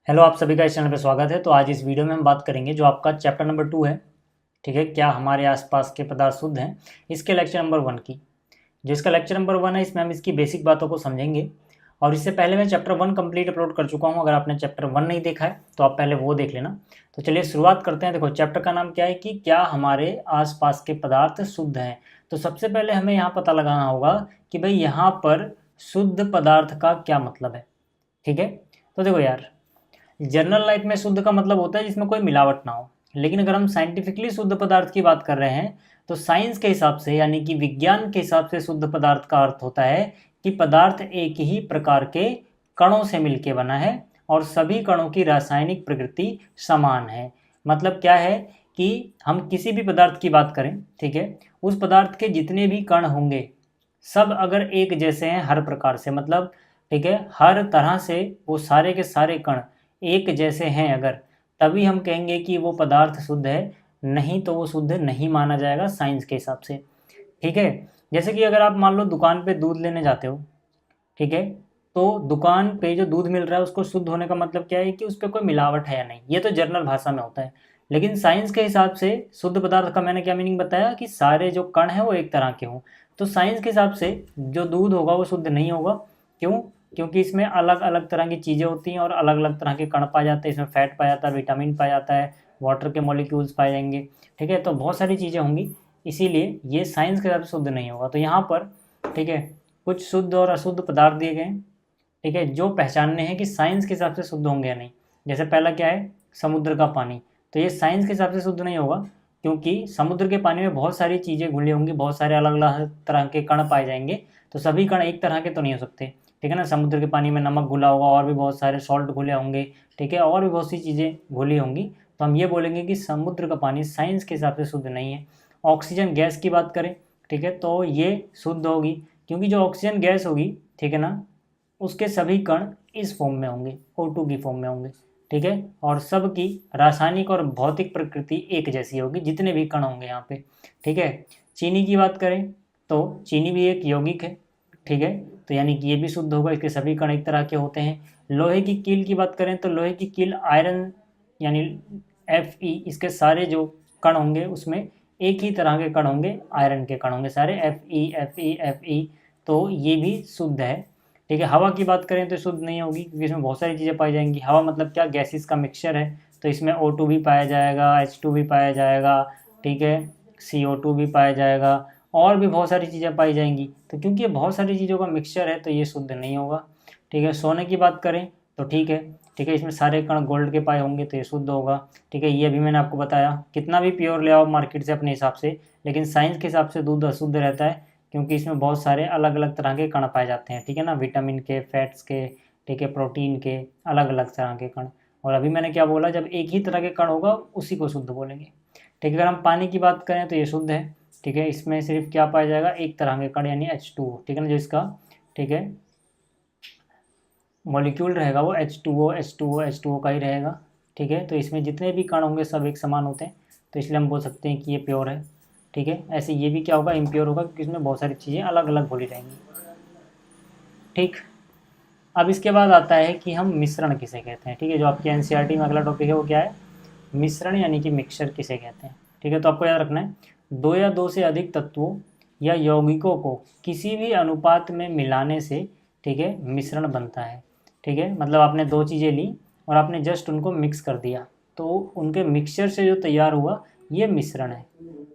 Hello, आप सभी का इस चैनल पे स्वागत है। तो आज इस वीडियो में हम बात करेंगे जो आपका चैप्टर नंबर 2 है। ठीक है, क्या हमारे आसपास के पदार्थ शुद्ध हैं, इसके लेक्चर नंबर 1 की। जो इसका लेक्चर नंबर 1 है, इसमें हम इसकी बेसिक बातों को समझेंगे। और इससे पहले मैं चैप्टर 1 कंप्लीट अपलोड कर चुका हूँ। अगर आपने चैप्टर 1 नहीं देखा है तो आप पहले वो देख लेना। तो चलिए शुरुआत करते हैं। देखो, चैप्टर का नाम क्या है कि क्या हमारे आसपास के पदार्थ शुद्ध हैं। तो सबसे पहले हमें यहाँ पता लगाना होगा कि भाई यहाँ पर शुद्ध पदार्थ का क्या मतलब है। ठीक है, तो देखो यार, जनरल लाइफ में शुद्ध का मतलब होता है जिसमें कोई मिलावट ना हो। लेकिन अगर हम साइंटिफिकली शुद्ध पदार्थ की बात कर रहे हैं तो साइंस के हिसाब से, यानी कि विज्ञान के हिसाब से, शुद्ध पदार्थ का अर्थ होता है कि पदार्थ एक ही प्रकार के कणों से मिलके बना है और सभी कणों की रासायनिक प्रकृति समान है। मतलब क्या है कि हम किसी भी पदार्थ की बात करें, ठीक है, उस पदार्थ के जितने भी कण होंगे सब अगर एक जैसे हैं हर प्रकार से, मतलब ठीक है, हर तरह से वो सारे के सारे कण एक जैसे हैं अगर, तभी हम कहेंगे कि वो पदार्थ शुद्ध है। नहीं तो वो शुद्ध नहीं माना जाएगा साइंस के हिसाब से। ठीक है, जैसे कि अगर आप मान लो दुकान पे दूध लेने जाते हो, ठीक है, तो दुकान पे जो दूध मिल रहा है उसको शुद्ध होने का मतलब क्या है कि उस पर कोई मिलावट है या नहीं। ये तो जनरल भाषा में होता है। लेकिन साइंस के हिसाब से शुद्ध पदार्थ का मैंने क्या मीनिंग बताया कि सारे जो कण हैं वो एक तरह के हों। तो साइंस के हिसाब से जो दूध होगा वो शुद्ध नहीं होगा। क्यों? क्योंकि इसमें अलग अलग तरह की चीज़ें होती हैं और अलग अलग तरह के कण पाए जाते हैं। इसमें फैट पाया जाता है, विटामिन पाया जाता है, वाटर के मॉलिक्यूल्स पाए जाएंगे। ठीक है, तो बहुत सारी चीज़ें होंगी, इसीलिए ये साइंस के हिसाब से शुद्ध नहीं होगा। तो यहाँ पर ठीक है, कुछ शुद्ध और अशुद्ध पदार्थ दिए गए हैं। ठीक है, जो पहचानने हैं कि साइंस के हिसाब से शुद्ध होंगे या नहीं। जैसे पहला क्या है, समुद्र का पानी। तो ये साइंस के हिसाब से शुद्ध नहीं होगा, क्योंकि समुद्र के पानी में बहुत सारी चीज़ें घुली होंगी, बहुत सारे अलग अलग तरह के कण पाए जाएंगे। तो सभी कण एक तरह के तो नहीं हो सकते। ठीक है ना, समुद्र के पानी में नमक घुला होगा और भी बहुत सारे सॉल्ट घुले होंगे। ठीक है, और भी बहुत सी चीज़ें घुली होंगी। तो हम ये बोलेंगे कि समुद्र का पानी साइंस के हिसाब से शुद्ध नहीं है। ऑक्सीजन गैस की बात करें, ठीक है, तो ये शुद्ध होगी, क्योंकि जो ऑक्सीजन गैस होगी, ठीक है ना, उसके सभी कण इस फॉर्म में होंगे, O2 की फॉर्म में होंगे। ठीक है, और सबकी रासायनिक और भौतिक प्रकृति एक जैसी होगी, जितने भी कण होंगे यहाँ पे। ठीक है, चीनी की बात करें तो चीनी भी एक यौगिक है। ठीक है, तो यानी कि ये भी शुद्ध होगा, इसके सभी कण एक तरह के होते हैं। लोहे की कील की बात करें तो लोहे की कील आयरन, यानी Fe, इसके सारे जो कण होंगे उसमें एक ही तरह के कण होंगे, आयरन के कण होंगे सारे, Fe, तो ये भी शुद्ध है। ठीक है, हवा की बात करें तो शुद्ध नहीं होगी, क्योंकि इसमें बहुत सारी चीज़ें पाई जाएंगी। हवा मतलब क्या, गैसेस का मिक्सचर है। तो इसमें O2 भी पाया जाएगा, H2 भी पाया जाएगा, ठीक है, CO2 भी पाया जाएगा, और भी बहुत सारी चीज़ें पाई जाएंगी। तो क्योंकि ये बहुत सारी चीज़ों का मिक्सचर है तो ये शुद्ध नहीं होगा। ठीक है, सोने की बात करें तो ठीक है, ठीक है, इसमें सारे कण गोल्ड के पाए होंगे तो ये शुद्ध होगा। ठीक है, ये अभी मैंने आपको बताया, कितना भी प्योर ले आओ मार्केट से अपने हिसाब से, लेकिन साइंस के हिसाब से दूध अशुद्ध रहता है, क्योंकि इसमें बहुत सारे अलग अलग तरह के कण पाए जाते हैं। ठीक है ना, विटामिन के, फैट्स के, ठीक है, प्रोटीन के, अलग अलग तरह के कण। और अभी मैंने क्या बोला, जब एक ही तरह के कण होगा उसी को शुद्ध बोलेंगे। ठीक है, अगर हम पानी की बात करें तो ये शुद्ध है। ठीक है, इसमें सिर्फ क्या पाया जाएगा, एक तरह के कण, यानी H2O। ठीक है ना, जो इसका ठीक है मॉलिक्यूल रहेगा वो H2O का ही रहेगा। ठीक है, तो इसमें जितने भी कण होंगे सब एक समान होते हैं, तो इसलिए हम बोल सकते हैं कि ये प्योर है। ठीक है, ऐसे ये भी क्या होगा, इम्प्योर होगा, क्योंकि इसमें बहुत सारी चीज़ें अलग अलग बोली जाएंगी। ठीक, अब इसके बाद आता है कि हम मिश्रण किसे कहते हैं। ठीक है, जो आपके NCERT में अगला टॉपिक है वो क्या है, मिश्रण, यानी कि मिक्सचर किसे कहते हैं। ठीक है, तो आपको याद रखना है, दो या दो से अधिक तत्वों या यौगिकों को किसी भी अनुपात में मिलाने से, ठीक है, मिश्रण बनता है। ठीक है, मतलब आपने दो चीज़ें ली और आपने जस्ट उनको मिक्स कर दिया, तो उनके मिक्सचर से जो तैयार हुआ ये मिश्रण है।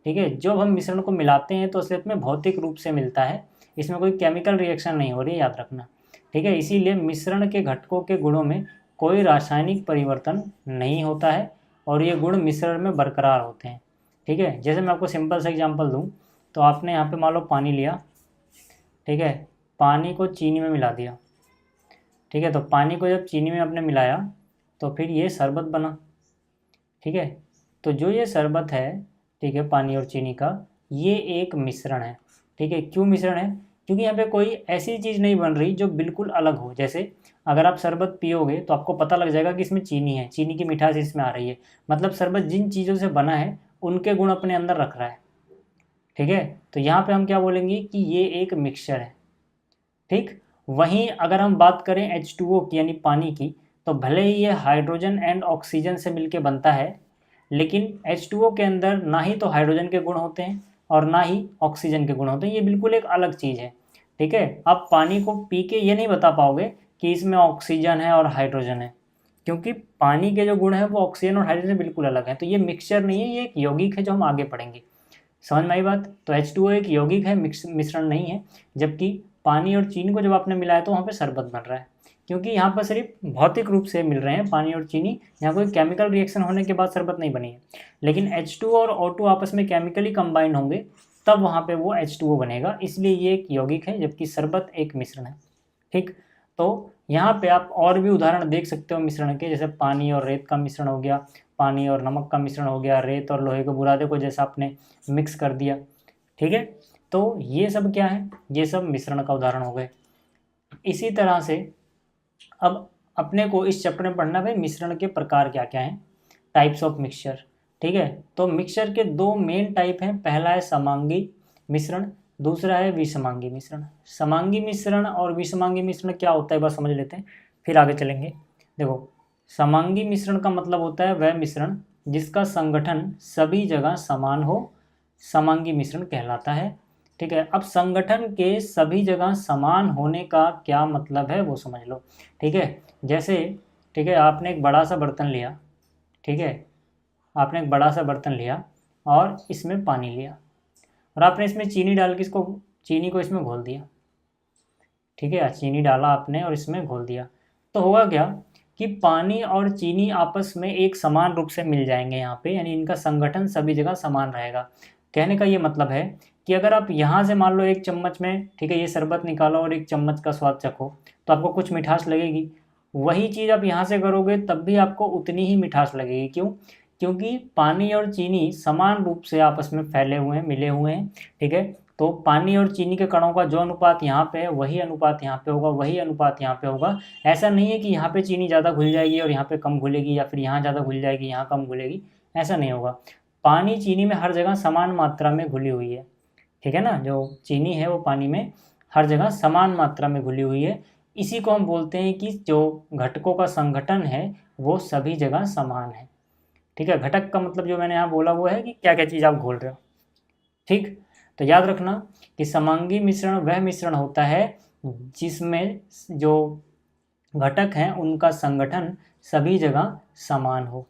ठीक है, जब हम मिश्रण को मिलाते हैं तो असलियत में भौतिक रूप से मिलता है, इसमें कोई केमिकल रिएक्शन नहीं हो रही है, याद रखना। ठीक है, इसीलिए मिश्रण के घटकों के गुणों में कोई रासायनिक परिवर्तन नहीं होता है और ये गुण मिश्रण में बरकरार होते हैं। ठीक है, जैसे मैं आपको सिंपल सा एग्जांपल दूं, तो आपने यहाँ पे मान लो पानी लिया, ठीक है, पानी को चीनी में मिला दिया। ठीक है, तो पानी को जब चीनी में आपने मिलाया तो फिर ये शरबत बना। ठीक है, तो जो ये शरबत है, ठीक है, पानी और चीनी का, ये एक मिश्रण है। ठीक है, क्यों मिश्रण है, क्योंकि यहाँ पे कोई ऐसी चीज़ नहीं बन रही जो बिल्कुल अलग हो। जैसे अगर आप शरबत पियोगे तो आपको पता लग जाएगा कि इसमें चीनी है, चीनी की मिठास इसमें आ रही है, मतलब शरबत जिन चीज़ों से बना है उनके गुण अपने अंदर रख रहा है। ठीक है, तो यहाँ पे हम क्या बोलेंगे कि ये एक मिक्सचर है। ठीक, वहीं अगर हम बात करें H2O की, यानी पानी की, तो भले ही ये हाइड्रोजन एंड ऑक्सीजन से मिलके बनता है, लेकिन H2O के अंदर ना ही तो हाइड्रोजन के गुण होते हैं और ना ही ऑक्सीजन के गुण होते हैं, ये बिल्कुल एक अलग चीज़ है। ठीक है, आप पानी को पी के ये नहीं बता पाओगे कि इसमें ऑक्सीजन है और हाइड्रोजन है, क्योंकि पानी के जो गुण हैं वो ऑक्सीजन और हाइड्रोजन से बिल्कुल अलग हैं। तो ये मिक्सचर नहीं है, ये एक यौगिक है जो हम आगे पढ़ेंगे। समझ में आई बात? तो H2O एक यौगिक है, मिश्रण नहीं है। जबकि पानी और चीनी को जब आपने मिलाया तो वहाँ पे शरबत बन रहा है, क्योंकि यहाँ पर सिर्फ भौतिक रूप से मिल रहे हैं पानी और चीनी, यहाँ कोई केमिकल रिएक्शन होने के बाद शरबत नहीं बनी है। लेकिन H2 और O2 आपस में केमिकली कंबाइन होंगे तब वहाँ पे वो H2O बनेगा, इसलिए ये एक यौगिक है जबकि शरबत एक मिश्रण है। ठीक, तो यहाँ पे आप और भी उदाहरण देख सकते हो मिश्रण के, जैसे पानी और रेत का मिश्रण हो गया, पानी और नमक का मिश्रण हो गया, रेत और लोहे के बुरादे को जैसा आपने मिक्स कर दिया। ठीक है, तो ये सब क्या है, ये सब मिश्रण का उदाहरण हो गए। इसी तरह से अब अपने को इस चैप्टर में पढ़ना है मिश्रण के प्रकार क्या क्या हैं, टाइप्स ऑफ मिक्सचर। ठीक है, तो मिक्सचर के दो मेन टाइप हैं, पहला है समांगी मिश्रण, दूसरा है विषमांगी मिश्रण। समांगी मिश्रण और विषमांगी मिश्रण क्या होता है बस समझ लेते हैं, फिर आगे चलेंगे। देखो, समांगी मिश्रण का मतलब होता है वह मिश्रण जिसका संगठन सभी जगह समान हो, समांगी मिश्रण कहलाता है। ठीक है, अब संगठन के सभी जगह समान होने का क्या मतलब है वो समझ लो। ठीक है, जैसे ठीक है आपने एक बड़ा सा बर्तन लिया, ठीक है, आपने एक बड़ा सा बर्तन लिया और इसमें पानी लिया और आपने इसमें चीनी डाल के चीनी को इसमें घोल दिया। ठीक है, चीनी डाला आपने और इसमें घोल दिया, तो होगा क्या कि पानी और चीनी आपस में एक समान रूप से मिल जाएंगे यहाँ पे, यानी इनका संगठन सभी जगह समान रहेगा। कहने का ये मतलब है कि अगर आप यहाँ से मान लो एक चम्मच में, ठीक है, ये शरबत निकालो और एक चम्मच का स्वाद चखो तो आपको कुछ मिठास लगेगी। वही चीज़ आप यहाँ से करोगे तब भी आपको उतनी ही मिठास लगेगी। क्यों? क्योंकि पानी और चीनी समान रूप से आपस में फैले हुए हैं, मिले हुए हैं। ठीक है, तो पानी और चीनी के कणों का जो अनुपात यहाँ पे है वही अनुपात यहाँ पे होगा, वही अनुपात यहाँ पे होगा। ऐसा नहीं है कि यहाँ पे चीनी ज़्यादा घुल जाएगी और यहाँ पे कम घुलेगी, या फिर यहाँ ज़्यादा घुल जाएगी यहाँ कम घुलेगी, ऐसा नहीं होगा। पानी चीनी में हर जगह समान मात्रा में घुली हुई है। ठीक है ना, जो चीनी है वो पानी में हर जगह समान मात्रा में घुली हुई है। इसी को हम बोलते हैं कि जो घटकों का संगठन है वो सभी जगह समान है। ठीक है, घटक का मतलब जो मैंने यहाँ बोला वो है कि क्या क्या चीज़ आप घोल रहे हो। ठीक, तो याद रखना कि समांगी मिश्रण वह मिश्रण होता है जिसमें जो घटक हैं उनका संगठन सभी जगह समान हो।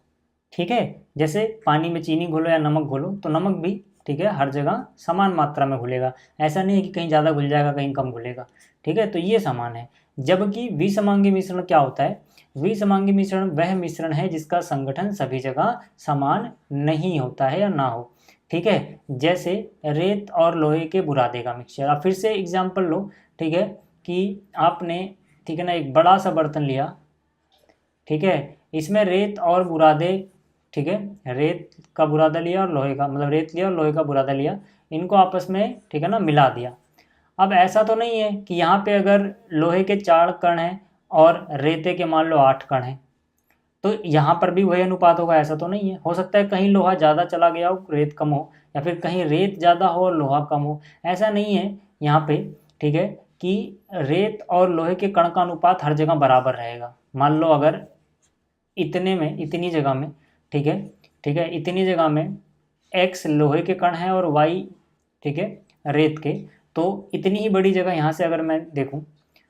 ठीक है, जैसे पानी में चीनी घोलो या नमक घोलो तो नमक भी, ठीक है, हर जगह समान मात्रा में घुलेगा। ऐसा नहीं है कि कहीं ज़्यादा घुल जाएगा कहीं कम घुलेगा। ठीक है, तो ये समान है। जबकि विसमांगी मिश्रण क्या होता है? विसमांगी मिश्रण वह मिश्रण है जिसका संगठन सभी जगह समान नहीं होता है या ना हो। ठीक है, जैसे रेत और लोहे के बुरादे का मिक्सचर। आप फिर से एग्जाम्पल लो। ठीक है, कि आपने, ठीक है ना, एक बड़ा सा बर्तन लिया, ठीक है, इसमें रेत और बुरादे, ठीक है, रेत का बुरादा लिया और लोहे का, मतलब रेत लिया और लोहे का बुरादा लिया, इनको आपस में, ठीक है ना, मिला दिया। अब ऐसा तो नहीं है कि यहाँ पे अगर लोहे के 4 कण हैं और रेते के मान लो 8 कण हैं तो यहाँ पर भी वही अनुपात होगा, ऐसा तो नहीं है। हो सकता है कहीं लोहा ज़्यादा चला गया हो, रेत कम हो, या फिर कहीं रेत ज़्यादा हो और लोहा कम हो, ऐसा नहीं है यहाँ पे। ठीक है, कि रेत और लोहे के कण का अनुपात हर जगह बराबर रहेगा। मान लो अगर इतने में, इतनी जगह में, ठीक है, ठीक है, इतनी जगह में x लोहे के कण हैं और y, ठीक है, रेत के, तो इतनी ही बड़ी जगह यहाँ से अगर मैं देखूँ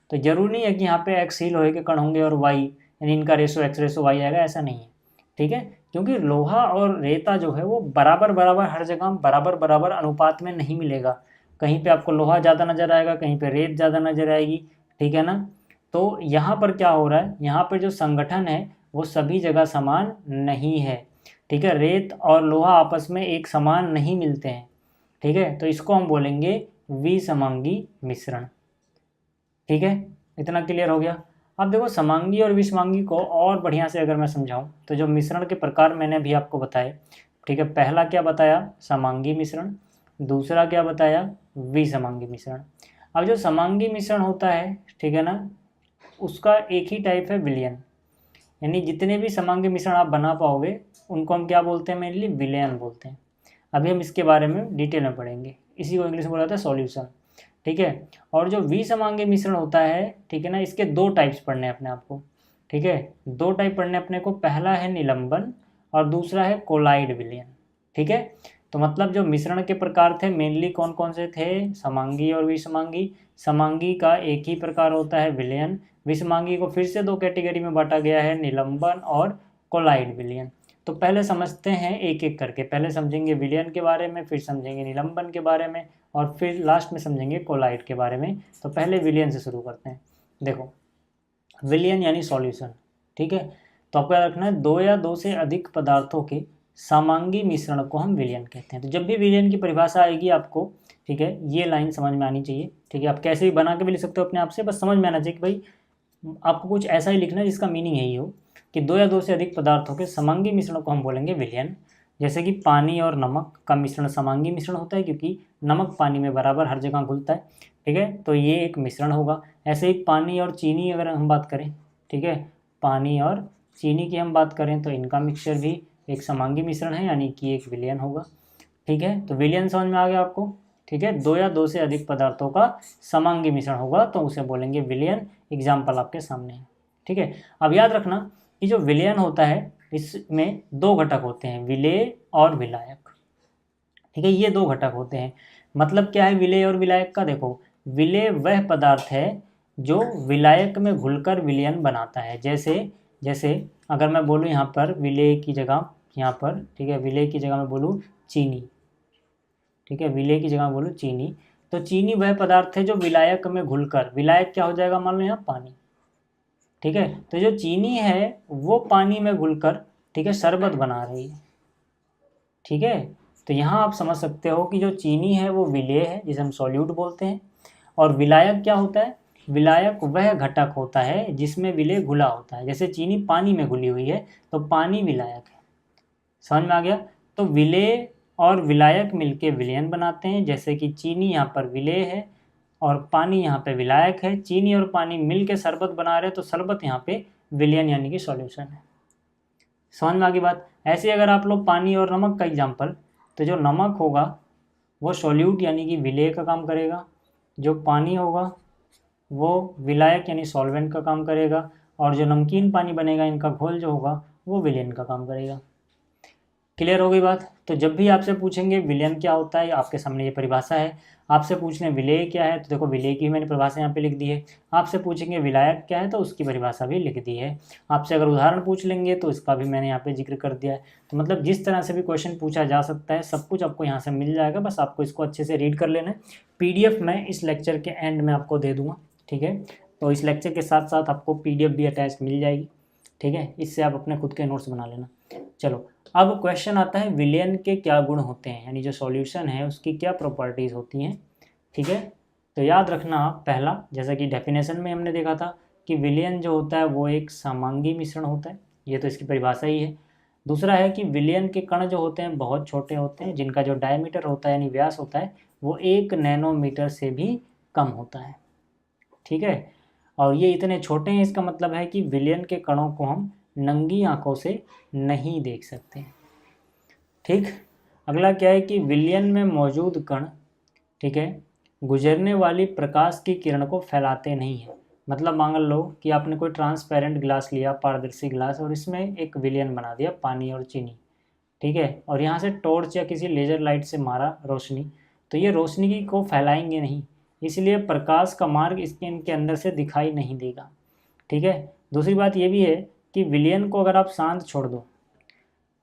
तो जरूरी नहीं है कि यहाँ पे x ही लोहे के कण होंगे और y, यानी इनका रेशो x रेशो y आएगा, ऐसा नहीं है। ठीक है, क्योंकि लोहा और रेता जो है वो बराबर बराबर हर जगह बराबर बराबर अनुपात में नहीं मिलेगा। कहीं पे आपको लोहा ज़्यादा नज़र आएगा, कहीं पे रेत ज़्यादा नज़र आएगी। ठीक है ना, तो यहाँ पर क्या हो रहा है, यहाँ पर जो संगठन है वो सभी जगह समान नहीं है। ठीक है, रेत और लोहा आपस में एक समान नहीं मिलते हैं। ठीक है, तो इसको हम बोलेंगे विसमांगी मिश्रण। ठीक है, इतना क्लियर हो गया। अब देखो, समांगी और विसमांगी को और बढ़िया से अगर मैं समझाऊं तो जो मिश्रण के प्रकार मैंने अभी आपको बताए, ठीक है, पहला क्या बताया, समांगी मिश्रण, दूसरा क्या बताया, विसमांगी मिश्रण। अब जो समांगी मिश्रण होता है, ठीक है ना, उसका एक ही टाइप है विलयन, यानी जितने भी समांगी मिश्रण आप बना पाओगे उनको हम क्या बोलते हैं, मेनली विलयन बोलते हैं। अभी हम इसके बारे में डिटेल में पढ़ेंगे, इसी को इंग्लिश में बोला जाता है सॉल्यूशन। ठीक है, और जो विसमांगी मिश्रण होता है, ठीक है ना, इसके 2 टाइप्स पढ़ने हैं अपने आपको। ठीक है, दो टाइप पढ़ने अपने को, पहला है निलंबन और दूसरा है कोलाइड विलयन। ठीक है, तो मतलब जो मिश्रण के प्रकार थे मेनली कौन कौन से थे, समांगी और विषमांगी। समांगी का एक ही प्रकार होता है विलयन, विषमांगी को फिर से दो कैटेगरी में बांटा गया है, निलंबन और कोलाइड विलयन। तो पहले समझते हैं एक एक करके, पहले समझेंगे विलयन के बारे में, फिर समझेंगे निलंबन के बारे में, और फिर लास्ट में समझेंगे कोलाइड के बारे में। तो पहले विलयन से शुरू करते हैं। देखो, विलयन यानी सॉल्यूशन। ठीक है, तो आपको याद रखना है, दो या दो से अधिक पदार्थों के समांगी मिश्रण को हम विलयन कहते हैं। तो जब भी विलयन की परिभाषा आएगी आपको, ठीक है, ये लाइन समझ में आनी चाहिए। ठीक है, आप कैसे भी बना के भी लिख सकते हो अपने आप से, बस समझ में आना चाहिए कि भाई आपको कुछ ऐसा ही लिखना है जिसका मीनिंग यही हो कि दो या दो से अधिक पदार्थों के समांगी मिश्रण को हम बोलेंगे विलयन। जैसे कि पानी और नमक का मिश्रण समांगी मिश्रण होता है, क्योंकि नमक पानी में बराबर हर जगह घुलता है। ठीक है, तो ये एक मिश्रण होगा। ऐसे ही पानी और चीनी अगर हम बात करें, ठीक है, पानी और चीनी की हम बात करें तो इनका मिक्सचर भी एक समांगी मिश्रण है, यानी कि एक विलयन होगा। ठीक है, तो विलयन समझ में आ गया आपको। ठीक है, दो या दो से अधिक पदार्थों का समांगी मिश्रण होगा तो उसे बोलेंगे विलयन। एग्जाम्पल आपके सामने है। ठीक है, अब याद रखना कि जो विलयन होता है इसमें दो घटक होते हैं, विलेय और विलायक। ठीक है, ये दो घटक होते हैं। मतलब क्या है विलेय और विलायक का, देखो, विलेय वह पदार्थ है जो विलायक में घुलकर विलयन बनाता है। जैसे जैसे अगर मैं बोलूँ यहाँ पर विलेय की जगह, यहाँ पर, ठीक है, विलेय की जगह मैं बोलूँ चीनी। ठीक है, विलेय की जगह बोलूँ चीनी, तो चीनी वह पदार्थ है जो विलायक में घुलकर, विलायक क्या हो जाएगा, मान लो यहाँ पानी। ठीक है, तो जो चीनी है वो पानी में घुलकर, ठीक है, शरबत बना रही है। ठीक है, तो यहाँ आप समझ सकते हो कि जो चीनी है वो विलेय है जिसे हम सॉल्यूट बोलते हैं, और विलायक क्या होता है, विलायक वह घटक होता है जिसमें विलेय घुला होता है। जैसे चीनी पानी में घुली हुई है तो पानी विलायक है। समझ में आ गया। तो विलेय और विलायक मिलके विलयन बनाते हैं। जैसे कि चीनी यहाँ पर विलेय है और पानी यहाँ पे विलायक है, चीनी और पानी मिल के शरबत बना रहे हैं तो शरबत यहाँ पे विलयन यानी कि सॉल्यूशन है। समझ में आ गई बात। ऐसे अगर आप लोग पानी और नमक का एग्जाम्पल, तो जो नमक होगा वो सॉल्यूट यानी कि विलेय का काम करेगा, जो पानी होगा वो विलायक यानी सॉल्वेंट का काम करेगा, और जो नमकीन पानी बनेगा इनका घोल जो होगा वो विलयन का काम करेगा। क्लियर हो गई बात। तो जब भी आपसे पूछेंगे विलयन क्या होता है, आपके सामने ये परिभाषा है। आपसे पूछने विलेय क्या है, तो देखो विलेय की मैंने परिभाषा यहाँ पे लिख दी है। आपसे पूछेंगे विलायक क्या है तो उसकी परिभाषा भी लिख दी है। आपसे अगर उदाहरण पूछ लेंगे तो इसका भी मैंने यहाँ पे जिक्र कर दिया है। तो मतलब जिस तरह से भी क्वेश्चन पूछा जा सकता है सब कुछ आपको यहाँ से मिल जाएगा, बस आपको इसको अच्छे से रीड कर लेना है। PDF मैं इस लेक्चर के एंड में आपको दे दूँगा। ठीक है, तो इस लेक्चर के साथ साथ आपको PDF भी अटैच मिल जाएगी। ठीक है, इससे आप अपने खुद के नोट्स बना लेना। चलो, अब क्वेश्चन आता है विलयन के क्या गुण होते हैं, यानी जो सॉल्यूशन है उसकी क्या प्रॉपर्टीज़ होती हैं। ठीक है, तो याद रखना आप, पहला जैसा कि डेफिनेशन में हमने देखा था कि विलयन जो होता है वो एक समांगी मिश्रण होता है, ये तो इसकी परिभाषा ही है। दूसरा है कि विलयन के कण जो होते हैं बहुत छोटे होते हैं, जिनका जो डायमीटर होता है यानी व्यास होता है वो 1 नैनोमीटर से भी कम होता है। ठीक है, और ये इतने छोटे हैं, इसका मतलब है कि विलयन के कणों को हम नंगी आंखों से नहीं देख सकते। ठीक, अगला क्या है कि विलयन में मौजूद कण, ठीक है, गुजरने वाली प्रकाश की किरण को फैलाते नहीं है। मतलब मान लो कि आपने कोई ट्रांसपेरेंट ग्लास लिया, पारदर्शी ग्लास, और इसमें एक विलयन बना दिया पानी और चीनी। ठीक है, और यहाँ से टॉर्च या किसी लेजर लाइट से मारा रोशनी, तो ये रोशनी की को फैलाएंगे नहीं, इसलिए प्रकाश का मार्ग इसके इनके अंदर से दिखाई नहीं देगा। ठीक है, दूसरी बात ये भी है कि विलयन को अगर आप शांत छोड़ दो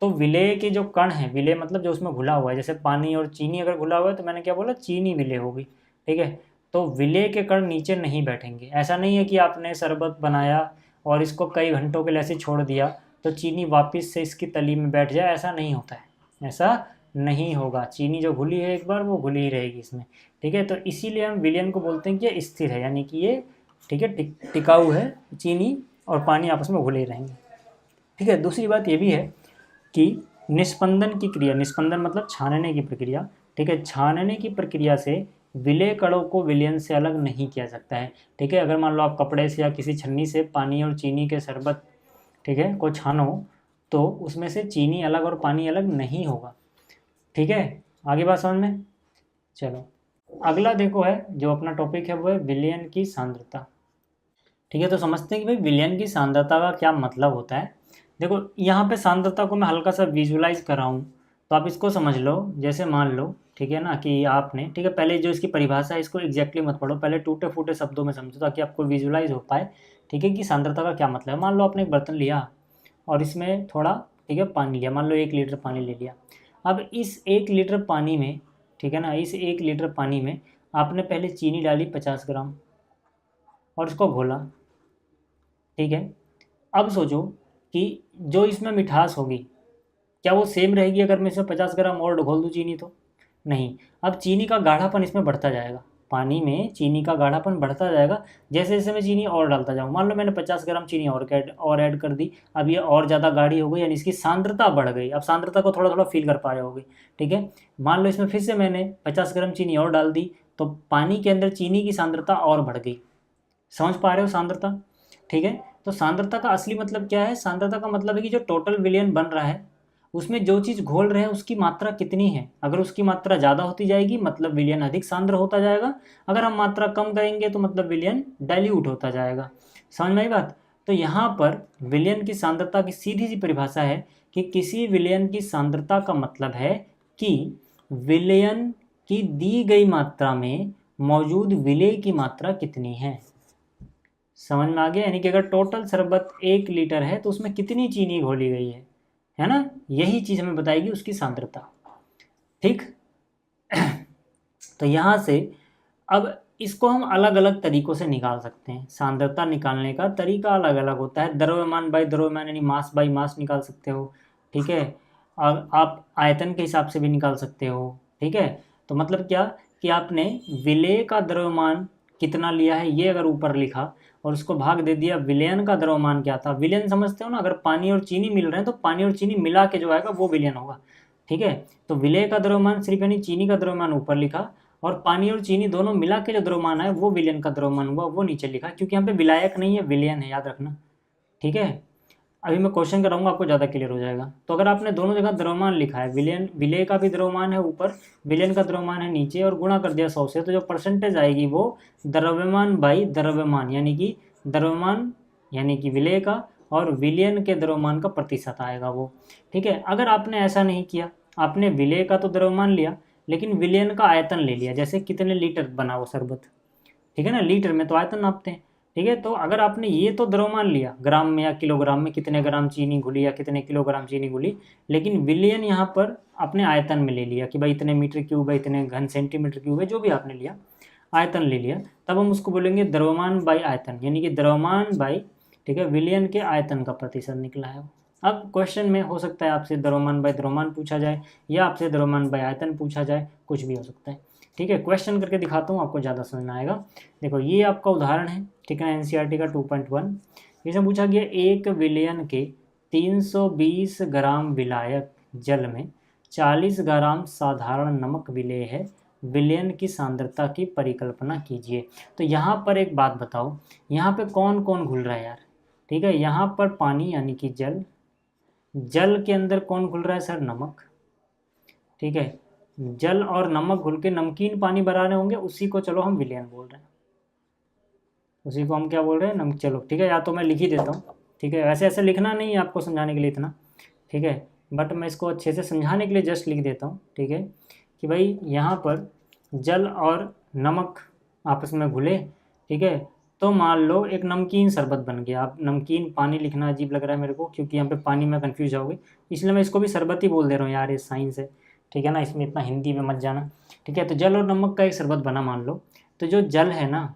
तो विलेय के जो कण हैं, विलेय मतलब जो उसमें घुला हुआ है, जैसे पानी और चीनी अगर घुला हुआ है तो मैंने क्या बोला, चीनी विलेय होगी। ठीक है, तो विलेय के कण नीचे नहीं बैठेंगे। ऐसा नहीं है कि आपने शरबत बनाया और इसको कई घंटों के लिए ऐसे छोड़ दिया तो चीनी वापस से इसकी तली में बैठ जाए, ऐसा नहीं होता है, ऐसा नहीं होगा। चीनी जो घुली है एक बार वो घुली ही रहेगी इसमें। ठीक है, तो इसीलिए हम विलयन को बोलते हैं कि ये स्थिर है, यानी कि ये, ठीक है, टिकाऊ है, चीनी और पानी आपस में घुले रहेंगे। ठीक है, दूसरी बात ये भी है कि निस्पंदन की क्रिया, निस्पंदन मतलब छानने की प्रक्रिया, ठीक है, छानने की प्रक्रिया से विलेय कणों को विलयन से अलग नहीं किया सकता है। ठीक है, अगर मान लो आप कपड़े से या किसी छन्नी से पानी और चीनी के शरबत, ठीक है, को छानो तो उसमें से चीनी अलग और पानी अलग नहीं होगा। ठीक है, आगे बात समझ में। चलो, अगला देखो है जो अपना टॉपिक है वो है विलयन की सांद्रता। ठीक है, तो समझते हैं कि भाई विलयन की सांद्रता का क्या मतलब होता है। देखो यहाँ पे सांद्रता को मैं हल्का सा विजुलाइज कर रहा हूँ, तो आप इसको समझ लो। जैसे मान लो, ठीक है ना, कि आपने, ठीक है, पहले जो इसकी परिभाषा है इसको एग्जैक्टली मत पढ़ो, पहले टूटे फूटे शब्दों में समझो ताकि आपको विजुलाइज हो पाए। ठीक है, कि सांद्रता का क्या मतलब है। मान लो आपने एक बर्तन लिया और इसमें थोड़ा, ठीक है, पानी लिया, मान लो 1 लीटर पानी ले लिया। अब इस 1 लीटर पानी में, ठीक है ना, इस 1 लीटर पानी में आपने पहले चीनी डाली 50 ग्राम और इसको घोला। ठीक है, अब सोचो कि जो इसमें मिठास होगी, क्या वो सेम रहेगी अगर मैं इसमें 50 ग्राम और घोल दूँ चीनी तो? नहीं। अब चीनी का गाढ़ापन इसमें बढ़ता जाएगा, पानी में चीनी का गाढ़ापन बढ़ता जाएगा जैसे जैसे मैं चीनी और डालता जाऊँ। मान लो मैंने 50 ग्राम चीनी और ऐड कर दी, अब ये और ज़्यादा गाढ़ी हो गई, यानी इसकी सांद्रता बढ़ गई। अब सांद्रता को थोड़ा थोड़ा फील कर पा रहे होगे। ठीक है, मान लो इसमें फिर से मैंने 50 ग्राम चीनी और डाल दी, तो पानी के अंदर चीनी की सांद्रता और बढ़ गई। समझ पा रहे हो सांद्रता? ठीक है, तो सांद्रता का असली मतलब क्या है? सांद्रता का मतलब है कि जो टोटल विलयन बन रहा है उसमें जो चीज़ घोल रहे हैं उसकी मात्रा कितनी है। अगर उसकी मात्रा ज़्यादा होती जाएगी मतलब विलयन अधिक सांद्र होता जाएगा, अगर हम मात्रा कम करेंगे तो मतलब विलयन डाइल्यूट होता जाएगा। समझ में आई बात? तो यहाँ पर विलयन की सांद्रता की सीधी सी परिभाषा है कि किसी विलयन की सांद्रता का मतलब है कि विलयन की दी गई मात्रा में मौजूद विलेय की मात्रा कितनी है। समझ में आ गया? यानी कि अगर टोटल शरबत 1 लीटर है तो उसमें कितनी चीनी घोली गई है ना? यही चीज़ हमें बताएगी उसकी सांद्रता। ठीक। तो यहाँ से अब इसको हम अलग अलग तरीकों से निकाल सकते हैं। सांद्रता निकालने का तरीका अलग अलग होता है। द्रव्यमान बाई द्रव्यमान यानी मास बाई मास निकाल सकते हो। ठीक है, और आप आयतन के हिसाब से भी निकाल सकते हो। ठीक है, तो मतलब क्या कि आपने विलेय का द्रव्यमान कितना लिया है ये अगर ऊपर लिखा और उसको भाग दे दिया विलयन का द्रव्यमान क्या था। विलयन समझते हो ना, अगर पानी और चीनी मिल रहे हैं तो पानी और चीनी मिला के जो आएगा वो विलयन होगा। ठीक है, तो विलेय का द्रव्यमान सिर्फ यानी चीनी का द्रव्यमान ऊपर लिखा और पानी और चीनी दोनों मिला के जो द्रव्यमान है वो विलयन का द्रव्यमान हुआ, वो नीचे लिखा, क्योंकि यहाँ पे विलायक नहीं है, विलयन है, याद रखना। ठीक है, अभी मैं क्वेश्चन कराऊंगा आपको ज़्यादा क्लियर हो जाएगा। तो अगर आपने दोनों जगह द्रव्यमान लिखा है, विलयन, विलेय का भी द्रव्यमान है ऊपर, विलयन का द्रव्यमान है नीचे, और गुणा कर दिया 100 से, तो जो परसेंटेज आएगी वो द्रव्यमान बाई द्रव्यमान यानी कि द्रव्यमान यानी कि विलेय का और विलयन के द्रव्यमान का प्रतिशत आएगा वो। ठीक है, अगर आपने ऐसा नहीं किया, आपने विलेय का तो द्रव्यमान लिया लेकिन विलयन का आयतन ले लिया, जैसे कितने लीटर बना वो शरबत, ठीक है ना, लीटर में तो आयतन नापते हैं। ठीक है, तो अगर आपने ये तो द्रव्यमान लिया ग्राम में या किलोग्राम में कितने ग्राम चीनी घुली या कितने किलोग्राम चीनी घुली, लेकिन विलयन यहाँ पर अपने आयतन में ले लिया कि भाई इतने मीटर क्यूब है, इतने घन सेंटीमीटर क्यूब है, जो भी आपने लिया आयतन ले लिया, तब हम उसको बोलेंगे द्रव्यमान बाई आयतन, यानी कि द्रव्यमान बाई, ठीक है, विलयन के आयतन का प्रतिशत निकला है। अब क्वेश्चन में हो सकता है आपसे द्रव्यमान बाई द्रव्यमान पूछा जाए या आपसे द्रव्यमान बाई आयतन पूछा जाए, कुछ भी हो सकता है। ठीक है, क्वेश्चन करके दिखाता हूँ, आपको ज़्यादा समझ में आएगा। देखो ये आपका उदाहरण है, ठीक है ना, एनसीईआरटी का 2.1। इसमें पूछा गया एक विलयन के 320 ग्राम विलायक जल में 40 ग्राम साधारण नमक विलेय है, विलयन की सांद्रता की परिकल्पना कीजिए। तो यहाँ पर एक बात बताओ, यहाँ पे कौन कौन घुल रहा है यार? ठीक है, यहाँ पर पानी यानी कि जल, जल के अंदर कौन घुल रहा है सर? नमक। ठीक है, जल और नमक घुल के नमकीन पानी बना रहे होंगे, उसी को चलो हम विलयन बोल रहे हैं, उसी को हम क्या बोल रहे हैं? नमक। चलो ठीक है, या तो मैं लिख ही देता हूँ। ठीक है, वैसे ऐसे लिखना नहीं है आपको समझाने के लिए इतना, ठीक है, बट मैं इसको अच्छे से समझाने के लिए जस्ट लिख देता हूँ। ठीक है, कि भाई यहाँ पर जल और नमक आपस में घुले, ठीक है, तो मान लो एक नमकीन शरबत बन गया। आप नमकीन पानी लिखना अजीब लग रहा है मेरे को, क्योंकि यहाँ पे पानी में कन्फ्यूज जाओगे, इसलिए मैं इसको भी शरबत ही बोल दे रहा हूँ यार, ये साइंस है। ठीक है ना, इसमें इतना हिंदी में मत जाना। ठीक है, तो जल और नमक का एक शरबत बना मान लो, तो जो जल है ना,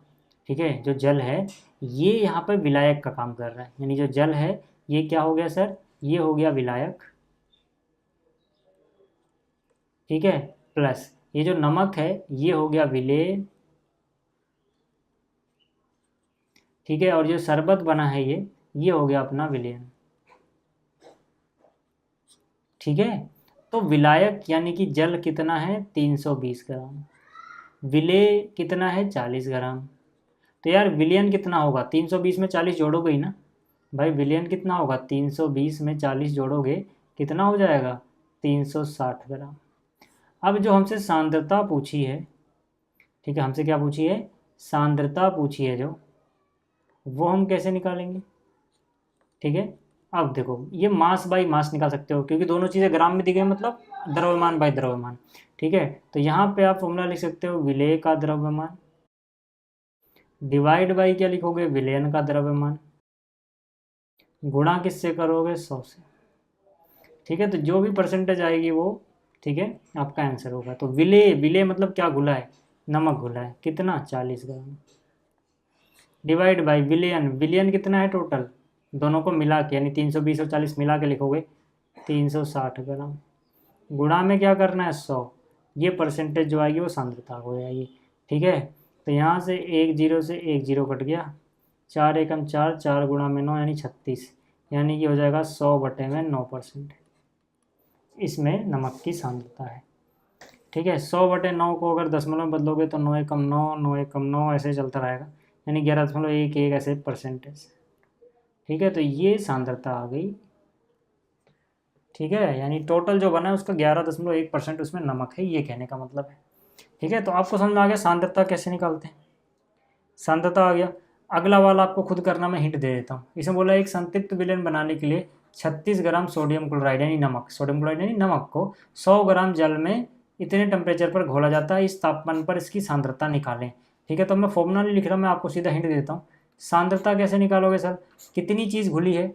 ठीक है, जो जल है ये यहाँ पर विलायक का काम कर रहा है, यानी जो जल है ये क्या हो गया सर? ये हो गया विलायक। ठीक है, प्लस ये जो नमक है ये हो गया विलेय। ठीक है, और जो शरबत बना है ये हो गया अपना विलयन। ठीक है, तो विलायक यानी कि जल कितना है? 320 ग्राम। विलेय कितना है? 40 ग्राम। तो यार विलयन कितना होगा? 320 में 40 जोड़ोगे ही ना भाई, विलयन कितना होगा? 320 में 40 जोड़ोगे कितना हो जाएगा? 360 ग्राम। अब जो हमसे सांद्रता पूछी है, ठीक है, हमसे क्या पूछी है? सांद्रता पूछी है जो, वो हम कैसे निकालेंगे? ठीक है, अब देखो ये मास बाई मास निकाल सकते हो, क्योंकि दोनों चीज़ें ग्राम में दी गई, मतलब द्रव्यमान बाई द्रव्यमान। ठीक है, तो यहाँ पे आप फॉर्मूला लिख सकते हो विलेय का द्रव्यमान, डिवाइड बाई क्या लिखोगे, विलयन का द्रव्यमान, गुणा किससे करोगे, 100 से। ठीक है, तो जो भी परसेंटेज आएगी वो, ठीक है, आपका आंसर होगा। तो विलेय, विलेय मतलब क्या घुला है, नमक घुला है, कितना, 40 ग्राम, डिवाइड बाई विलियन, विलियन कितना है टोटल, दोनों को मिला के, यानी 320 और 40 मिला के लिखोगे 360 ग्राम, गुणा में क्या करना है, 100। ये परसेंटेज जो आएगी वो सांद्रता हो जाएगी। ठीक है, तो यहाँ से एक जीरो से एक जीरो कट गया, 4 एकम 4, 4 गुणा में 9 यानी 36, यानी कि हो जाएगा 100 बटे में 9%। इसमें नमक की सांद्रता है। ठीक है, 100 बटे 9 को अगर दशमलव में बदलोगे तो 9 एकम 9, 9 एकम 9 ऐसे चलता रहेगा, यानी 11.11 ऐसे परसेंटेज। ठीक है, तो ये सांद्रता आ गई। ठीक है, यानी टोटल जो बना है उसका 11.1% उसमें नमक है, ये कहने का मतलब है। ठीक है, तो आपको समझ में आ गया सांद्रता कैसे निकालते हैं, सांद्रता आ गया। अगला वाला आपको खुद करना, मैं हिंट दे देता हूँ। इसमें बोला एक संतृप्त विलयन बनाने के लिए 36 ग्राम सोडियम क्लोराइड यानी नमक, सोडियम क्लोराइड यानी नमक को 100 ग्राम जल में इतने टेम्परेचर पर घोला जाता है, इस तापमान पर इसकी सांद्रता निकालें। ठीक है, तो मैं फॉर्मूला नहीं लिख रहा, मैं आपको सीधा हिंट देता हूँ। सांद्रता कैसे निकालोगे सर, कितनी चीज़ घुली है,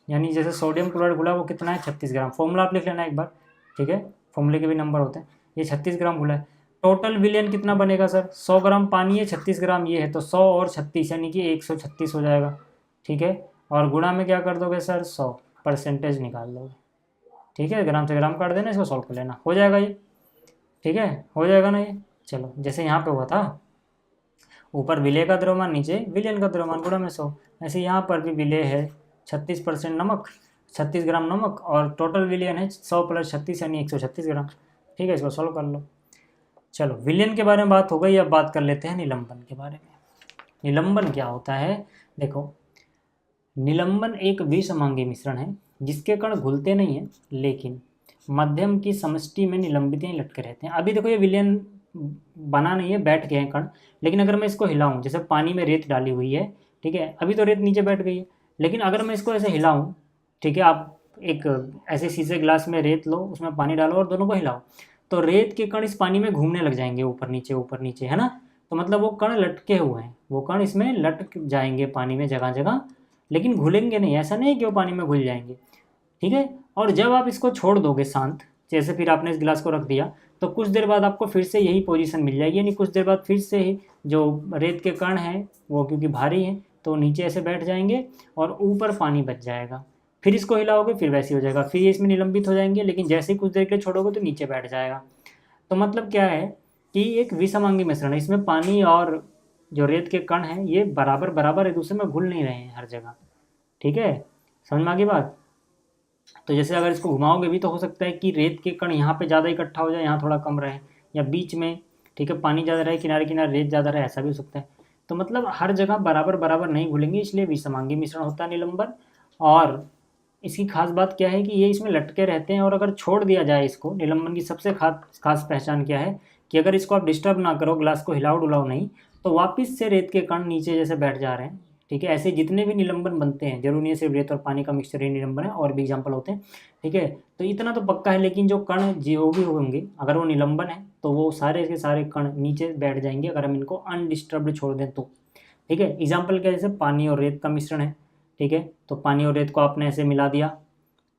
यानी जैसे सोडियम क्लोराइड घुला वो कितना है, 36 ग्राम, फॉर्मूला आप लिख लेना एक बार। ठीक है, फॉर्मूले के भी नंबर होते हैं। ये 36 ग्राम घुला है, टोटल विलियन कितना बनेगा सर, 100 ग्राम पानी है, 36 ग्राम ये है, तो 100 और 36 यानी कि 136 हो जाएगा। ठीक है, और गुणा में क्या कर दोगे सर, 100, परसेंटेज निकाल दोगे। ठीक है, ग्राम से ग्राम काट देना, इसको सॉल्व कर लेना, हो जाएगा ये। ठीक है, हो जाएगा ना ये। चलो, जैसे यहाँ पे हुआ था, ऊपर विलेय का द्रव्यमान, नीचे विलियन का द्रव्यमान, गुणा में 100, ऐसे यहाँ पर भी विलेय है 36% नमक, 36 ग्राम नमक, और टोटल विलियन है 100 प्लस 36 यानी 136 ग्राम। ठीक है, इसको सॉल्व कर लो। चलो, विलयन के बारे में बात हो गई, अब बात कर लेते हैं निलंबन के बारे में। निलंबन क्या होता है, देखो, निलंबन एक विसमांगी मिश्रण है जिसके कण घुलते नहीं हैं, लेकिन मध्यम की समष्टि में निलंबित ही लटके रहते हैं। अभी देखो ये विलयन बना नहीं है, बैठ गए हैं कण, लेकिन अगर मैं इसको हिलाऊं, जैसे पानी में रेत डाली हुई है, ठीक है, अभी तो रेत नीचे बैठ गई है, लेकिन अगर मैं इसको ऐसे हिलाऊं, ठीक है, आप एक ऐसे शीशे गिलास में रेत लो, उसमें पानी डालो और दोनों को हिलाओ, तो रेत के कण इस पानी में घूमने लग जाएंगे, ऊपर नीचे, है ना। तो मतलब वो कण लटके हुए हैं, वो कण इसमें लटक जाएंगे पानी में जगह जगह, लेकिन घुलेंगे नहीं, ऐसा नहीं कि वो पानी में घुल जाएंगे। ठीक है, और जब आप इसको छोड़ दोगे शांत, जैसे फिर आपने इस गिलास को रख दिया, तो कुछ देर बाद आपको फिर से यही पोजीशन मिल जाएगी, यानी कुछ देर बाद फिर से ही जो रेत के कण हैं वो, क्योंकि भारी हैं, तो नीचे ऐसे बैठ जाएंगे और ऊपर पानी बच जाएगा। फिर इसको हिलाओगे, फिर वैसे हो जाएगा, फिर ये इसमें निलंबित हो जाएंगे, लेकिन जैसे ही कुछ देर के लिए छोड़ोगे तो नीचे बैठ जाएगा। तो मतलब क्या है कि एक विसमांगी मिश्रण है, इसमें पानी और जो रेत के कण हैं ये बराबर बराबर एक दूसरे में घुल नहीं रहे हैं हर जगह। ठीक है, समझ में आ गई बात। तो जैसे अगर इसको घुमाओगे भी तो हो सकता है कि रेत के कण यहाँ पे ज़्यादा इकट्ठा हो जाए, यहाँ थोड़ा कम रहे, या बीच में, ठीक है, पानी ज़्यादा रहे, किनारे किनारे रेत ज़्यादा रहे, ऐसा भी हो सकता है। तो मतलब हर जगह बराबर बराबर नहीं घुलेंगे, इसलिए विसमांगी मिश्रण होता है निलंबन। और इसकी खास बात क्या है कि ये इसमें लटके रहते हैं, और अगर छोड़ दिया जाए इसको, निलंबन की सबसे खास खास पहचान क्या है कि अगर इसको आप डिस्टर्ब ना करो, ग्लास को हिलाओ डुलाओ नहीं, तो वापस से रेत के कण नीचे जैसे बैठ जा रहे हैं। ठीक है, ऐसे जितने भी निलंबन बनते हैं, जरूर नहीं है सिर्फ रेत और पानी का मिक्सचर ही निलंबन है, और भी एग्जाम्पल होते हैं। ठीक है, तो इतना तो पक्का है, लेकिन जो कण जो भी होंगे अगर वो निलंबन है तो वो सारे के सारे कण नीचे बैठ जाएंगे अगर हम इनको अनडिस्टर्ब्ड छोड़ दें तो। ठीक है, एग्जाम्पल क्या, जैसे पानी और रेत का मिश्रण है, ठीक है, तो पानी और रेत को आपने ऐसे मिला दिया,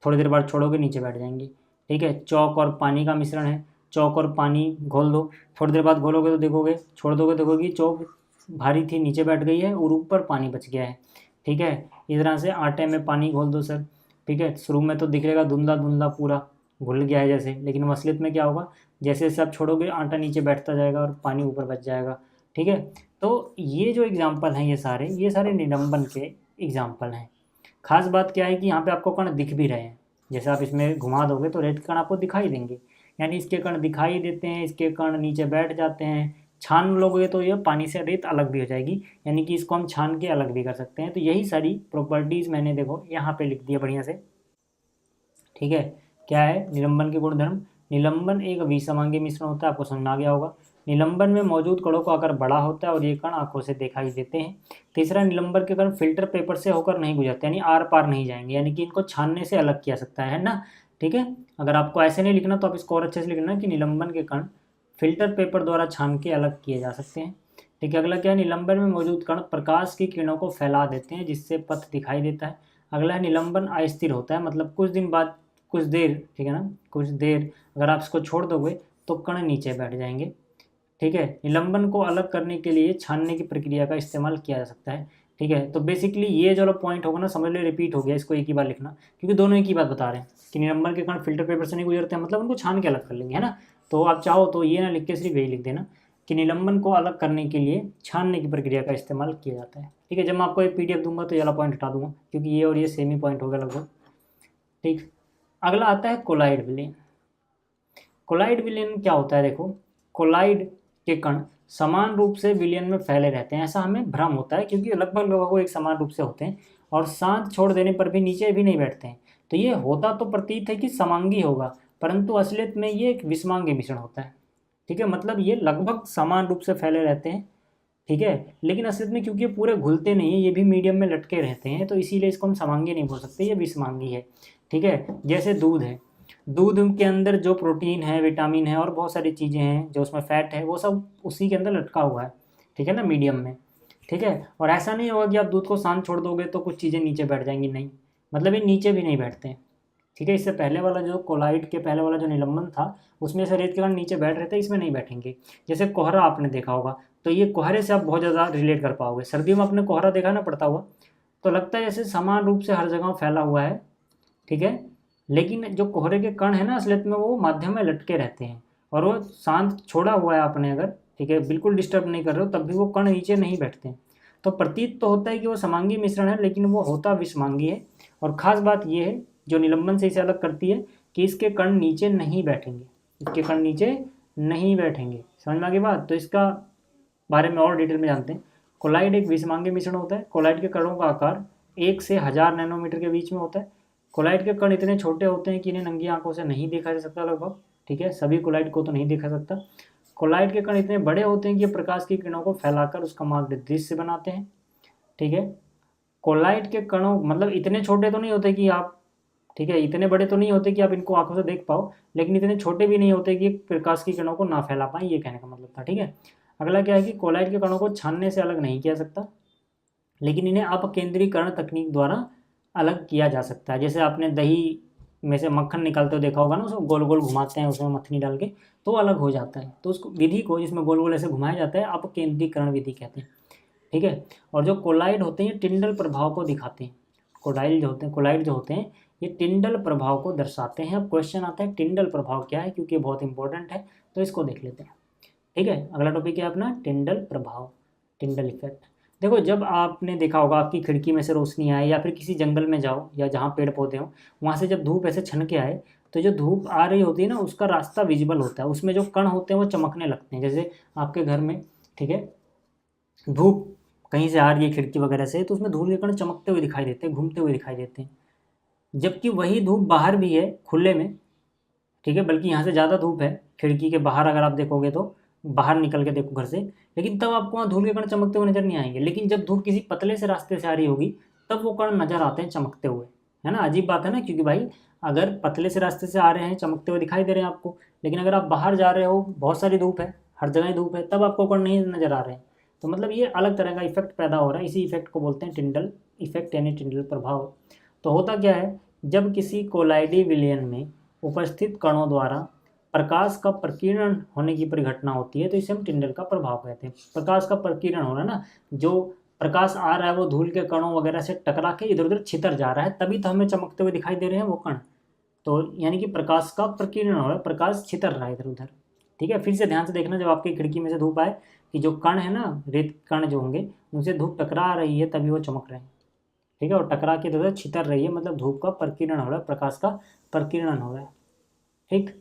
थोड़ी देर बाद छोड़ोगे नीचे बैठ जाएंगे। ठीक है, चौक और पानी का मिश्रण है, चौक और पानी घोल दो, थोड़ी देर बाद घोलोगे तो देखोगे, छोड़ दोगे देखोगे चौक भारी थी नीचे बैठ गई है और ऊपर पानी बच गया है। ठीक है, इस तरह से आटे में पानी घोल दो सर। ठीक है, शुरू में तो दिखेगा धुंधला धुंधला पूरा घुल गया है जैसे, लेकिन असलियत में क्या होगा, जैसे जैसे आप छोड़ोगे आटा नीचे बैठता जाएगा और पानी ऊपर बच जाएगा। ठीक है, तो ये जो एग्जाम्पल हैं ये सारे निलंबन के एग्जाम्पल हैं। खास बात क्या है कि यहाँ पे आपको कण दिख भी रहे हैं, जैसे आप इसमें घुमा दोगे तो रेत कण आपको दिखाई देंगे, यानी इसके कण दिखाई देते हैं, इसके कण नीचे बैठ जाते हैं। छान लोगे तो ये पानी से रेत अलग भी हो जाएगी, यानी कि इसको हम छान के अलग भी कर सकते हैं। तो यही सारी प्रॉपर्टीज़ मैंने देखो यहाँ पे लिख दिया बढ़िया से। ठीक है, क्या है निलंबन के गुणधर्म, निलंबन एक विसमांगी मिश्रण होता है, आपको समझ में आ गया होगा। निलंबन में मौजूद कणों का आकार बड़ा होता है और ये कण आंखों से दिखाई देते हैं। तीसरा, निलंबन के कण फिल्टर पेपर से होकर नहीं गुजरते, यानी आर पार नहीं जाएंगे, यानी कि इनको छानने से अलग किया सकता है ना। ठीक है, अगर आपको ऐसे नहीं लिखना तो आप इसको और अच्छे से लिखना कि निलंबन के कण फिल्टर पेपर द्वारा छान के अलग किए जा सकते हैं। ठीक है, अगला क्या है, निलंबन में मौजूद कण प्रकाश की किरणों को फैला देते हैं जिससे पथ दिखाई देता है। अगला है, निलंबन अस्थिर होता है, मतलब कुछ दिन बाद, कुछ देर, ठीक है ना, कुछ देर अगर आप इसको छोड़ दोगे तो कण नीचे बैठ जाएंगे। ठीक है, निलंबन को अलग करने के लिए छानने की प्रक्रिया का इस्तेमाल किया जा सकता है। ठीक है, तो बेसिकली ये जो पॉइंट होगा ना, समझ लो रिपीट हो गया, इसको एक ही बार लिखना, क्योंकि दोनों एक ही बात बता रहे हैं कि निलंबन के कण फिल्टर पेपर से नहीं गुजरते हैं, मतलब उनको छान के अलग कर लेंगे, है ना। तो आप चाहो तो ये ना लिख के सिर्फ यही लिख देना कि निलंबन को अलग करने के लिए छानने की प्रक्रिया का इस्तेमाल किया जाता है। ठीक है, जब मैं आपको एक PDF दूंगा तो ये वाला पॉइंट हटा दूंगा, क्योंकि ये और ये सेम ही पॉइंट होगा लगभग। ठीक, अगला आता है कोलाइड विलयन। कोलाइड विलयन क्या होता है, देखो, कोलाइड के कण समान रूप से विलयन में फैले रहते हैं, ऐसा हमें भ्रम होता है क्योंकि लगभग लोगों को एक समान रूप से होते हैं और साथ छोड़ देने पर भी नीचे भी नहीं बैठते हैं। तो ये होता तो प्रतीत है कि समांगी होगा, परंतु असलियत में ये एक विषमांगी मिश्रण होता है। ठीक है, मतलब ये लगभग समान रूप से फैले रहते हैं, ठीक है, लेकिन असलियत में क्योंकि ये पूरे घुलते नहीं है, ये भी मीडियम में लटके रहते हैं, तो इसीलिए इसको हम समांगी नहीं बोल सकते, ये विषमांगी है। ठीक है, जैसे दूध है, दूध के अंदर जो प्रोटीन है, विटामिन है और बहुत सारी चीज़ें हैं, जो उसमें फैट है, वो सब उसी के अंदर लटका हुआ है। ठीक है ना, मीडियम में। ठीक है, और ऐसा नहीं होगा कि आप दूध को शांत छोड़ दोगे तो कुछ चीज़ें नीचे बैठ जाएंगी, नहीं, मतलब ये नीचे भी नहीं बैठते हैं। ठीक है, इससे पहले वाला जो कोलाइड के पहले वाला जो निलंबन था, उसमें से रेत के कण नीचे बैठ रहे थे, इसमें नहीं बैठेंगे। जैसे कोहरा आपने देखा होगा, तो ये कोहरे से आप बहुत ज़्यादा रिलेट कर पाओगे। सर्दियों में आपने कोहरा देखा ना पड़ता हुआ, तो लगता है जैसे समान रूप से हर जगह फैला हुआ है। ठीक है, लेकिन जो कोहरे के कण है ना, असलियत में वो माध्यम में लटके रहते हैं और वो शांत छोड़ा हुआ है आपने अगर, ठीक है, बिल्कुल डिस्टर्ब नहीं कर रहे हो, तब भी वो कण नीचे नहीं बैठते हैं। तो प्रतीत तो होता है कि वो समांगी मिश्रण है, लेकिन वो होता विषमांगी है। और ख़ास बात ये है जो निलंबन से इसे अलग करती है कि इसके कण नीचे नहीं बैठेंगे, इसके कण नीचे नहीं बैठेंगे। समझ में आ गई बात। तो इसका बारे में और डिटेल में जानते हैं। कोलाइड एक विषमांगी मिश्रण होता है। कोलाइड के कणों का आकार 1 से 1000 नैनोमीटर के बीच में होता है। कोलाइड के कण इतने छोटे होते हैं कि इन्हें नंगी आंखों से नहीं देखा जा सकता लगभग। ठीक है, सभी कोलाइड को तो नहीं देखा सकता। कोलाइड के कण इतने बड़े होते हैं कि ये प्रकाश की किरणों को फैलाकर उसका मार्ग दृश्य बनाते हैं। ठीक है, कोलाइड के कणों मतलब इतने छोटे तो नहीं होते कि आप, ठीक है, इतने बड़े तो नहीं होते कि आप इनको आंखों से देख पाओ, लेकिन इतने छोटे भी नहीं होते कि प्रकाश की किरणों को ना फैला पाए, ये कहने का मतलब था। ठीक है, अगला क्या है कि कोलाइड के कणों को छानने से अलग नहीं किया सकता, लेकिन इन्हें अपकेंद्रीकरण तकनीक द्वारा अलग किया जा सकता है। जैसे आपने दही में से मक्खन निकालते हुए देखा होगा ना, उसको गोल गोल घुमाते हैं उसमें मथनी डाल के, तो अलग हो जाता है। तो उसको विधि को जिसमें गोल गोल ऐसे घुमाया जाता है अपकेंद्रीकरण विधि कहते हैं। ठीक है, और जो कोलाइड होते हैं ये टिंडल प्रभाव को दिखाते हैं। कोलाइड जो होते हैं ये टिंडल प्रभाव को दर्शाते हैं। अब क्वेश्चन आता है टिंडल प्रभाव क्या है, क्योंकि ये बहुत इंपॉर्टेंट है, तो इसको देख लेते हैं। ठीक है, अगला टॉपिक है अपना टिंडल प्रभाव, टिंडल इफेक्ट। देखो, जब आपने देखा होगा आपकी खिड़की में से रोशनी आए या फिर किसी जंगल में जाओ या जहाँ पेड़ पौधे हों, वहाँ से जब धूप ऐसे छन के आए, तो जो धूप आ रही होती है ना, उसका रास्ता विजिबल होता है, उसमें जो कण होते हैं वो चमकने लगते हैं। जैसे आपके घर में, ठीक है, धूप कहीं से आ रही है खिड़की वगैरह से, तो उसमें धूल के कण चमकते हुए दिखाई देते हैं, घूमते हुए दिखाई देते हैं। जबकि वही धूप बाहर भी है खुले में, ठीक है, बल्कि यहाँ से ज़्यादा धूप है खिड़की के बाहर, अगर आप देखोगे तो बाहर निकल के देखो घर से, लेकिन तब आपको वहाँ धूल के कण चमकते हुए नजर नहीं आएंगे। लेकिन जब धूप किसी पतले से रास्ते से आ रही होगी, तब वो कण नजर आते हैं चमकते हुए, है ना। अजीब बात है ना, क्योंकि भाई अगर पतले से रास्ते से आ रहे हैं, चमकते हुए दिखाई दे रहे हैं आपको, लेकिन अगर आप बाहर जा रहे हो, बहुत सारी धूप है, हर जगह धूप है, तब आपको कण नहीं नजर आ रहे हैं। तो मतलब ये अलग तरह का इफेक्ट पैदा हो रहा है, इसी इफेक्ट को बोलते हैं टिंडल इफेक्ट, यानी टिंडल प्रभाव। तो होता क्या है, जब किसी कोलाइडी विलयन में उपस्थित कणों द्वारा प्रकाश का प्रकीर्णन होने की परिघटना होती है, तो इसे हम टिंडल का प्रभाव कहते हैं। प्रकाश का प्रकीर्णन हो रहा है ना, जो प्रकाश आ रहा है वो धूल के कणों वगैरह से टकरा के इधर उधर छितर जा रहा है, तभी तो हमें चमकते हुए दिखाई दे रहे हैं वो कण। तो यानी कि प्रकाश का प्रकीर्णन हो रहा है, प्रकाश छितर रहा है इधर उधर। ठीक है, फिर से ध्यान से देखना, जब आपकी खिड़की में से धूप आए, कि जो कण है ना, रेत कण जो होंगे, उनसे धूप टकरा रही है तभी वो चमक रहे हैं। ठीक है, और टकरा के इधर छितर रही है, मतलब धूप का प्रकीर्णन हो रहा है, प्रकाश का प्रकीर्णन हो रहा है। ठीक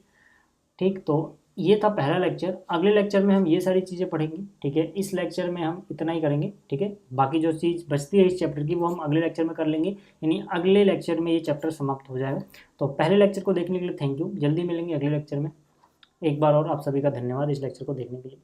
ठीक, तो ये था पहला लेक्चर। अगले लेक्चर में हम ये सारी चीज़ें पढ़ेंगे। ठीक है, इस लेक्चर में हम इतना ही करेंगे। ठीक है, बाकी जो चीज़ बचती है इस चैप्टर की वो हम अगले लेक्चर में कर लेंगे, यानी अगले लेक्चर में ये चैप्टर समाप्त हो जाएगा। तो पहले लेक्चर को देखने के लिए थैंक यू, जल्दी मिलेंगे अगले लेक्चर में। एक बार और आप सभी का धन्यवाद इस लेक्चर को देखने के लिए।